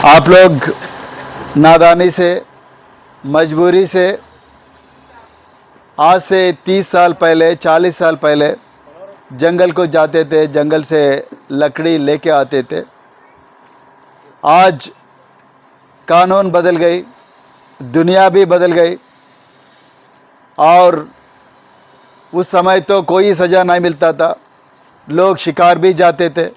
आप लोग नादानी से, मजबूरी से आज से 30 साल पहले, 40 साल पहले जंगल को जाते थे, जंगल से लकड़ी लेके आते थे। आज कानून बदल गई, दुनिया भी बदल गई और उस समय तो कोई सज़ा नहीं मिलता था। लोग शिकार भी जाते थे।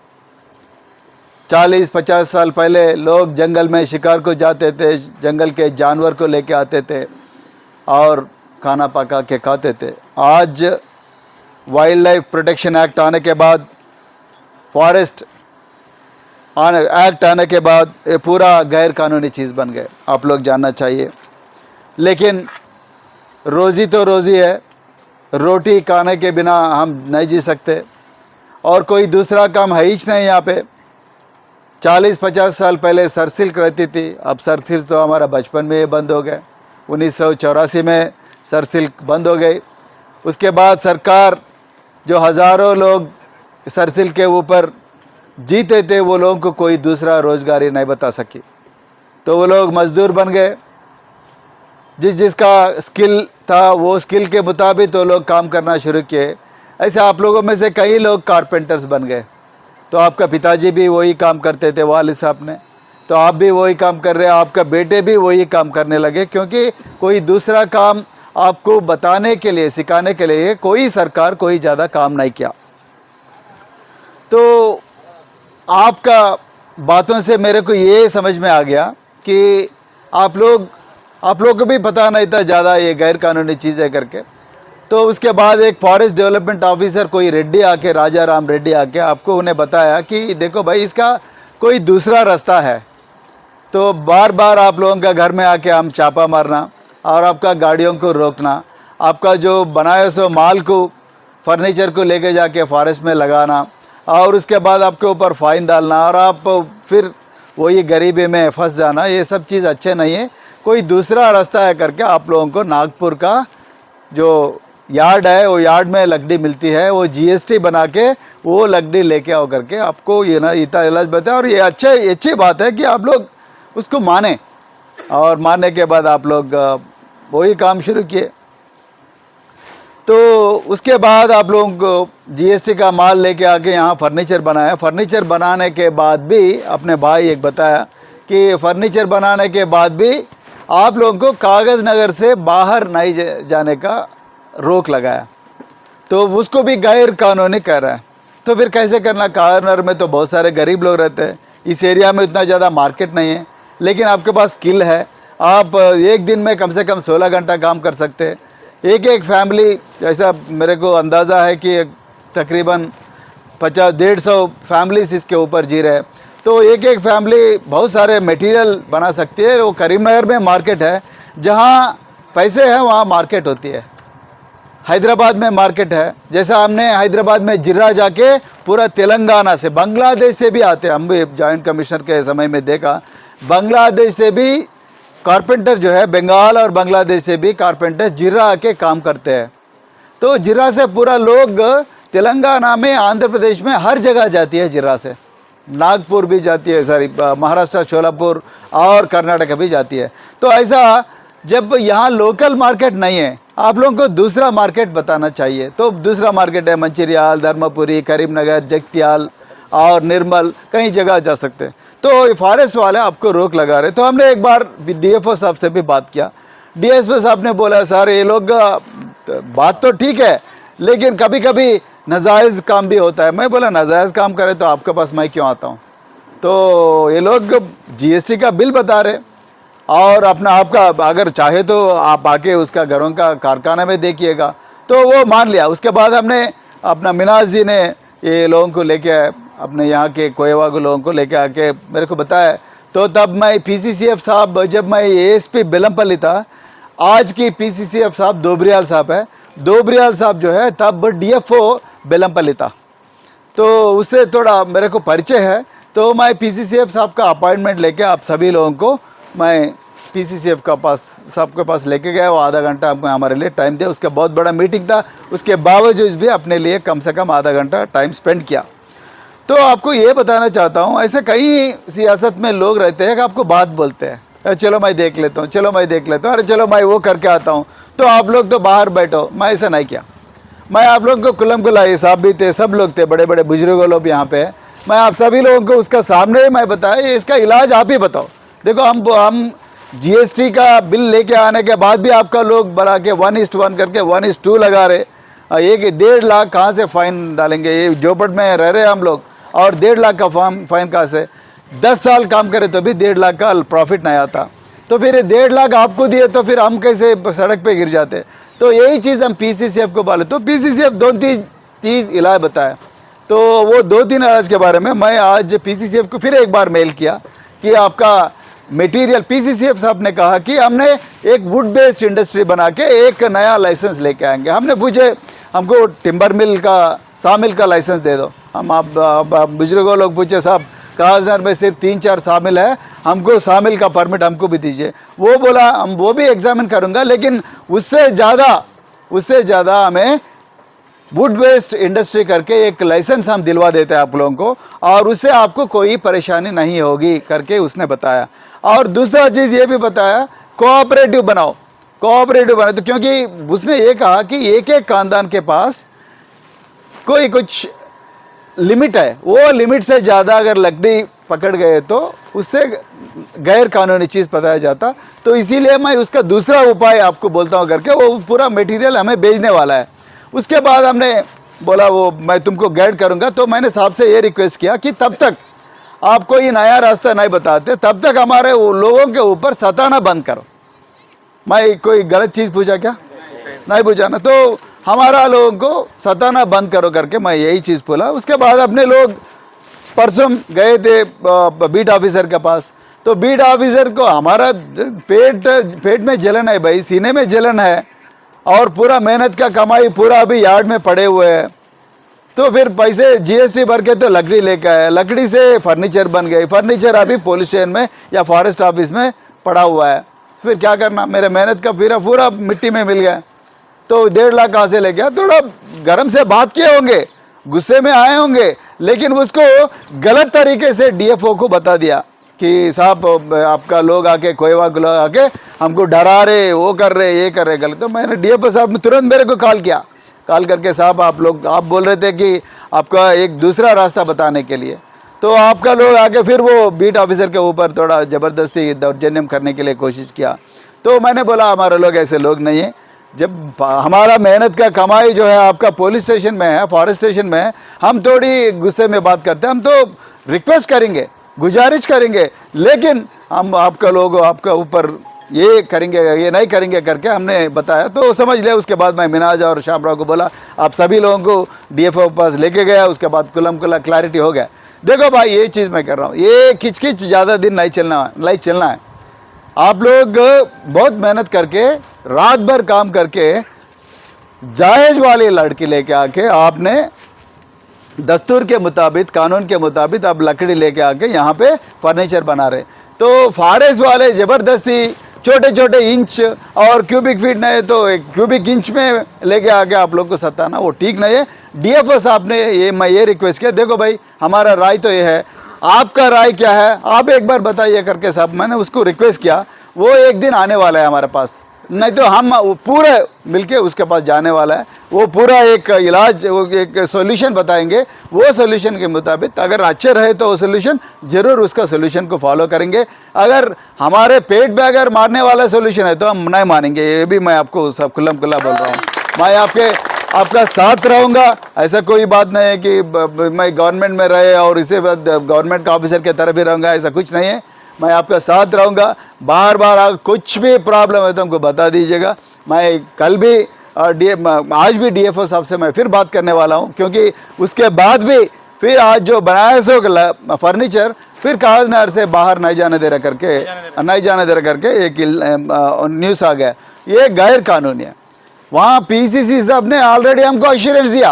40-50 साल पहले लोग जंगल में शिकार को जाते थे, जंगल के जानवर को लेके आते थे और खाना पका के खाते थे। आज वाइल्ड लाइफ प्रोटेक्शन एक्ट आने के बाद, फॉरेस्ट एक्ट आने के बाद ये पूरा गैर कानूनी चीज़ बन गए, आप लोग जानना चाहिए। लेकिन रोज़ी तो रोज़ी है, रोटी खाने के बिना हम नहीं जी सकते और कोई दूसरा काम है ही नहीं। यहाँ पे 40-50 साल पहले सरसिल्क रहती थी, अब सरसिल्क तो हमारा बचपन में बंद हो गए। 1984 में सरसिल्क बंद हो गई। उसके बाद सरकार जो हज़ारों लोग सरसिल्क के ऊपर जीते थे, वो लोगों को कोई दूसरा रोज़गारी नहीं बता सकी, तो वो लोग मज़दूर बन गए। जिसका स्किल था वो स्किल के मुताबिक वो लोग काम करना शुरू किए। ऐसे आप लोगों में से कई लोग कारपेंटर्स बन गए। तो आपका पिताजी भी वही काम करते थे, वालिद साहब ने, तो आप भी वही काम कर रहे हैं, आपका बेटे भी वही काम करने लगे, क्योंकि कोई दूसरा काम आपको बताने के लिए, सिखाने के लिए कोई सरकार कोई ज़्यादा काम नहीं किया। तो आपका बातों से मेरे को ये समझ में आ गया कि आप लोग को भी पता नहीं था ज़्यादा ये गैर कानूनी चीज़ है करके। तो उसके बाद एक फॉरेस्ट डेवलपमेंट ऑफिसर कोई रेड्डी आके, राजा राम रेड्डी आके आपको उन्हें बताया कि देखो भाई, इसका कोई दूसरा रास्ता है। तो बार बार आप लोगों का घर में आके हम छापा मारना और आपका गाड़ियों को रोकना, आपका जो बनाए सो माल को, फर्नीचर को लेके जाके फॉरेस्ट में लगाना और उसके बाद आपके ऊपर फ़ाइन डालना और आप फिर वही गरीबी में फंस जाना, ये सब चीज़ अच्छे नहीं है। कोई दूसरा रास्ता है करके आप लोगों को नागपुर का जो यार्ड है, वो यार्ड में लकड़ी मिलती है, वो जीएसटी बना के वो लकड़ी लेके आओ करके आपको ये ना इतना इलाज बताया। और ये अच्छी बात है कि आप लोग उसको माने, और मानने के बाद आप लोग वही काम शुरू किए। तो उसके बाद आप लोगों को जीएसटी का माल लेके आके यहाँ फर्नीचर बनाया। फर्नीचर बनाने के बाद भी अपने भाई एक बताया कि फर्नीचर बनाने के बाद भी आप लोगों को कागज़ नगर से बाहर नहीं जाने का रोक लगाया, तो उसको भी गैर कानूनी कह रहा है। तो फिर कैसे करना? कार्नर में तो बहुत सारे गरीब लोग रहते हैं, इस एरिया में इतना ज़्यादा मार्केट नहीं है, लेकिन आपके पास स्किल है, आप एक दिन में कम से कम 16 घंटा काम कर सकते हैं। एक फैमिली, ऐसा मेरे को अंदाज़ा है कि तकरीबन 50-150 फैमिलीज इसके ऊपर जी रहे हैं। तो एक फैमिली बहुत सारे मटेरियल बना सकती है। वो करीमनगर में मार्केट है, जहाँ पैसे हैं वहाँ मार्केट होती है। हैदराबाद में मार्केट है, जैसा हमने हैदराबाद में जिर्रा जाके पूरा तेलंगाना से, बांग्लादेश से भी आते हैं। हम भी जॉइंट कमिश्नर के समय में देखा, बांग्लादेश से भी कारपेंटर जो है, बंगाल और बांग्लादेश से भी कारपेंटर जिर्रा आके काम करते हैं। तो जिर्रा से पूरा लोग तेलंगाना में, आंध्र प्रदेश में हर जगह जाती है जिर्रा से। नागपुर भी जाती है, सॉरी महाराष्ट्र, शोलापुर और कर्नाटक भी जाती है। तो ऐसा जब यहाँ लोकल मार्केट नहीं है, आप लोगों को दूसरा मार्केट बताना चाहिए। तो दूसरा मार्केट है मंचिरियाल, धर्मपुरी, करीमनगर, जगतियाल और निर्मल, कई जगह जा सकते हैं। तो फॉरेस्ट वाले आपको रोक लगा रहे। तो हमने एक बार डीएफओ साहब से भी बात किया। डीएसपी साहब ने बोला, सर ये लोग बात तो ठीक है, लेकिन कभी कभी नाजायज़ काम भी होता है। मैं बोला नाजायज़ काम करे तो आपके पास मैं क्यों आता हूँ? तो ये लोग जीएसटी का बिल बता रहे और अपना आपका, अगर चाहे तो आप आके उसका घरों का कारखाना में देखिएगा। तो वो मान लिया। उसके बाद हमने अपना मिनाज जी ने ये लोगों को लेके आए, अपने यहाँ के कोयवा के लोगों को लेके आके मेरे को बताया। तो तब मैं पीसीसीएफ साहब, जब मैं एएसपी बेलमपल्ली था, आज की पीसीसीएफ साहब दोबरियाल साहब है, दोबरियाल साहब जो है तब डीएफओ बेलमपल्ली था। तो उससे थोड़ा मेरे को परिचय है। तो मैं पीसीसीएफ साहब का अपॉइंटमेंट लेके आप सभी लोगों को मैं पीसीसीएफ का साहब के पास लेके गया। वो आधा घंटा हमारे लिए टाइम दिया। उसका बहुत बड़ा मीटिंग था, उसके बावजूद भी अपने लिए कम से कम आधा घंटा टाइम स्पेंड किया। तो आपको ये बताना चाहता हूँ, ऐसे कई सियासत में लोग रहते हैं कि आपको बात बोलते हैं, अरे चलो मैं देख लेता हूँ, चलो मैं देख लेता हूँ, अरे चलो मैं वो करके आता हूँ, तो आप लोग तो बाहर बैठो। मैं ऐसा नहीं किया। मैं आप लोगों को कुलम कुला, हिसाब भी थे, सब लोग थे, बड़े बड़े बुजुर्ग लोग यहाँ पे। मैं आप सभी लोगों को उसका सामने ही मैं बताया, इसका इलाज आप ही बताओ। देखो हम जीएसटी का बिल लेके आने के बाद भी आपका लोग बढ़ा के 1:1 करके 1:2 लगा रहे। 1.5 लाख कहाँ से फाइन डालेंगे? ये जोपड़ में रह रहे हम लोग, और 1.5 लाख का फाइन कहाँ से? 10 साल काम करे तो भी 1.5 लाख का प्रॉफिट नहीं आता। तो फिर 1.5 लाख आपको दिए तो फिर हम कैसे सड़क पे गिर जाते? तो यही चीज़ हम पीसीसीएफ को बोले। तो पीसीसीएफ 2-3 इलाज बताया। तो वो 2-3 इलाज के बारे में मैं आज पीसीसीएफ को फिर एक बार मेल किया कि आपका मटेरियल, पीसीसीएफ साहब ने कहा कि हमने एक वुड बेस्ड इंडस्ट्री बना के एक नया लाइसेंस लेके आएंगे। हमने पूछे, हमको टिम्बर मिल का, सा मिल का लाइसेंस दे दो। हम आप बुजुर्गों लोग पूछे, साहब कागजनगर में सिर्फ 3-4 शामिल है, हमको शामिल का परमिट हमको भी दीजिए। वो बोला हम वो भी एग्जामिन करूँगा, लेकिन उससे ज़्यादा हमें वुड वेस्ट इंडस्ट्री करके एक लाइसेंस हम दिलवा देते हैं आप लोगों को, और उससे आपको कोई परेशानी नहीं होगी करके उसने बताया। और दूसरा चीज़ ये भी बताया, कोऑपरेटिव बनाओ। तो क्योंकि उसने ये कहा कि एक एक खानदान के पास कोई कुछ लिमिट है, वो लिमिट से ज़्यादा अगर लकड़ी पकड़ गए तो उससे गैर कानूनी चीज़ बताया जाता। तो इसीलिए मैं उसका दूसरा उपाय आपको बोलता हूँ करके, वो पूरा मटेरियल हमें भेजने वाला है। उसके बाद हमने बोला वो मैं तुमको गाइड करूँगा। तो मैंने साहब से ये रिक्वेस्ट किया कि तब तक आप कोई नया रास्ता नहीं बताते, तब तक हमारे वो लोगों के ऊपर सताना बंद करो। मैं कोई गलत चीज़ पूछा क्या? नहीं पूछा ना। तो हमारा लोगों को सताना बंद करो करके मैं यही चीज़ बोला। उसके बाद अपने लोग परसों गए थे बीट ऑफिसर के पास। तो बीट ऑफिसर को हमारा पेट में जलन है भाई, सीने में जलन है, और पूरा मेहनत का कमाई पूरा अभी यार्ड में पड़े हुए हैं। तो फिर पैसे जीएसटी भर के तो लकड़ी लेकर आए, लकड़ी से फर्नीचर बन गई, फर्नीचर अभी पुलिस स्टेशन में या फॉरेस्ट ऑफिस में पड़ा हुआ है। फिर क्या करना, मेरे मेहनत का पूरा मिट्टी में मिल गया। तो 1.5 लाख कहाँ से ले गया? थोड़ा गरम से बात किए होंगे, गुस्से में आए होंगे, लेकिन उसको गलत तरीके से डीएफओ को बता दिया कि साहब आपका लोग आके, कोयवा के लोग आके हमको डरा रहे, वो कर रहे, ये कर रहे गलत। तो मैंने डीएफओ साहब ने तुरंत मेरे को कॉल किया, कॉल करके साहब आप बोल रहे थे कि आपका एक दूसरा रास्ता बताने के लिए। तो आपका लोग आके फिर वो बीट ऑफिसर के ऊपर थोड़ा ज़बरदस्ती दौर्जन्य करने के लिए कोशिश किया। तो मैंने बोला हमारे लोग ऐसे लोग नहीं हैं। जब हमारा मेहनत का कमाई जो है आपका पुलिस स्टेशन में है, फॉरेस्ट स्टेशन में है, हम थोड़ी गुस्से में बात करते हैं। हम तो रिक्वेस्ट करेंगे, गुजारिश करेंगे, लेकिन हम आपका लोग आपका ऊपर ये करेंगे, ये नहीं करेंगे करके हमने बताया। तो समझ लिया। उसके बाद मैं मिनाज और शामराव को बोला आप सभी लोगों को डीएफओ के पास लेके गया। उसके बाद कुलम कुला क्लैरिटी हो गया। देखो भाई ये चीज़ मैं कर रहा हूँ, ये खिच ज़्यादा दिन नहीं चलना है। आप लोग बहुत मेहनत करके, रात भर काम करके, जायज़ वाली लड़की लेके आके आपने दस्तूर के मुताबिक, कानून के मुताबिक आप लकड़ी लेके आके यहाँ पे फर्नीचर बना रहे। तो फॉरेस्ट वाले ज़बरदस्ती छोटे छोटे इंच और क्यूबिक फीट नहीं तो क्यूबिक इंच में लेके आके आप लोग को सताना वो ठीक नहीं है। डीएफओ साहब ने मैं ये रिक्वेस्ट किया, देखो भाई हमारा राय तो ये है, आपका राय क्या है आप एक बार बताइए करके साहब मैंने उसको रिक्वेस्ट किया। वो एक दिन आने वाला है हमारे पास, नहीं तो हम पूरे मिलके उसके पास जाने वाला है। वो पूरा एक इलाज, वो एक सॉल्यूशन बताएंगे। वो सॉल्यूशन के मुताबिक अगर अच्छे रहे तो वो सॉल्यूशन ज़रूर उसका सॉल्यूशन को फॉलो करेंगे। अगर हमारे पेट में अगर मारने वाला सॉल्यूशन है तो हम नहीं मानेंगे। ये भी मैं आपको सब खुल्लम खुल्ला बोल रहा हूँ। मैं आपका साथ रहूँगा। ऐसा कोई बात नहीं है कि मैं गवर्नमेंट में रहे और इसे गवर्नमेंट का ऑफिसर की तरफ ही रहूँगा, ऐसा कुछ नहीं है। मैं आपका साथ रहूँगा। बार बार कुछ भी प्रॉब्लम है तो हमको बता दीजिएगा। मैं कल भी आज भी डीएफओ साहब से मैं फिर बात करने वाला हूँ, क्योंकि उसके बाद भी फिर आज जो बनाया सो फर्नीचर फिर कागजनगर से बाहर नहीं जाने दे रहा करके एक न्यूज़ आ गया। ये गैर कानूनी है। वहाँ पीसीसी साहब ने ऑलरेडी हमको अश्योरेंस दिया,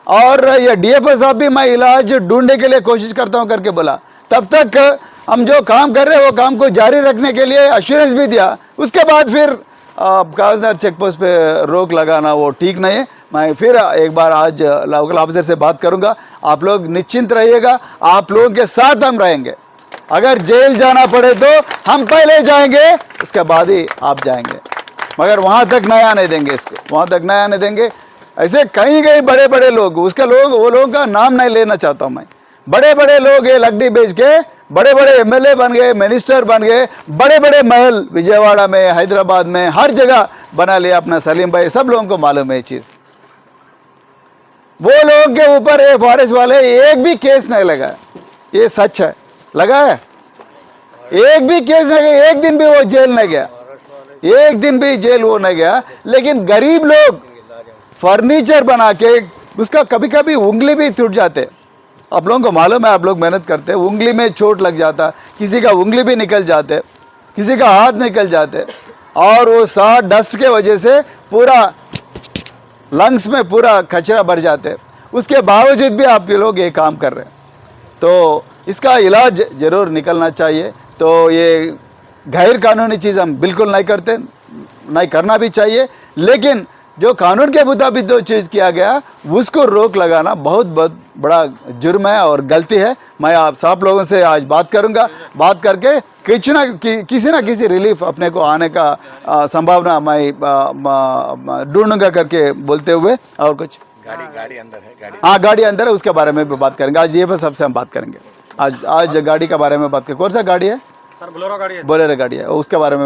और ये डीएफओ साहब भी मैं इलाज ढूंढने के लिए कोशिश करता हूँ करके बोला। तब तक हम जो काम कर रहे हैं वो काम को जारी रखने के लिए अश्योरेंस भी दिया। उसके बाद फिर कागजनगर चेक पोस्ट पे रोक लगाना वो ठीक नहीं है। मैं फिर एक बार आज लोकल ऑफिसर से बात करूंगा। आप लोग निश्चिंत रहिएगा, आप लोगों के साथ हम रहेंगे। अगर जेल जाना पड़े तो हम पहले जाएंगे, उसके बाद ही आप जाएंगे, मगर वहां तक नहीं आने देंगे, इसको वहां तक नहीं आने देंगे। ऐसे कहीं कहीं बड़े बड़े लोग, उसके लोग, वो लोगों का नाम नहीं लेना चाहता हूं मैं, बड़े बड़े लोग ये लकड़ी बेच के बड़े बड़े एमएलए बन गए, मिनिस्टर बन गए, बड़े बड़े महल विजयवाड़ा में, हैदराबाद में, हर जगह बना लिया अपना। सलीम भाई, सब लोगों को मालूम है ये चीज। वो लोग के ऊपर ये फॉरेस्ट वाले एक भी केस नहीं लगा, ये सच है। लगा है एक भी केस नहीं गया, एक दिन भी वो जेल नहीं गया, एक दिन भी जेल वो नहीं गया। लेकिन गरीब लोग फर्नीचर बना के उसका कभी कभी उंगली भी टूट जाते। आप लोगों को मालूम है, आप लोग मेहनत करते, उंगली में चोट लग जाता, किसी का उंगली भी निकल जाते, किसी का हाथ निकल जाते, और वो साथ डस्ट के वजह से पूरा लंग्स में पूरा कचरा भर जाते। उसके बावजूद भी आपके लोग ये काम कर रहे हैं, तो इसका इलाज जरूर निकलना चाहिए। तो ये गैर कानूनी चीज़ हम बिल्कुल नहीं करते, नहीं करना भी चाहिए। लेकिन जो कानून के मुताबिक जो चीज़ किया गया उसको रोक लगाना बहुत बहुत बड़ा जुर्म है और गलती है। मैं आप सब लोगों से आज बात करूंगा, बात करके किसी ना किसी रिलीफ अपने को आने का संभावना मैं ढूंढूंगा करके बोलते हुए। और कुछ गाड़ी अंदर है, गाड़ी हाँ गाड़ी अंदर है, उसके बारे में भी बात करेंगे आज। ये पर सबसे हम बात करेंगे आज। आज गाड़ी के बारे में बात करें। कौन सा गाड़ी है सर? बोलेरो गाड़ी है। बोलेरो गाड़ी है, उसके बारे में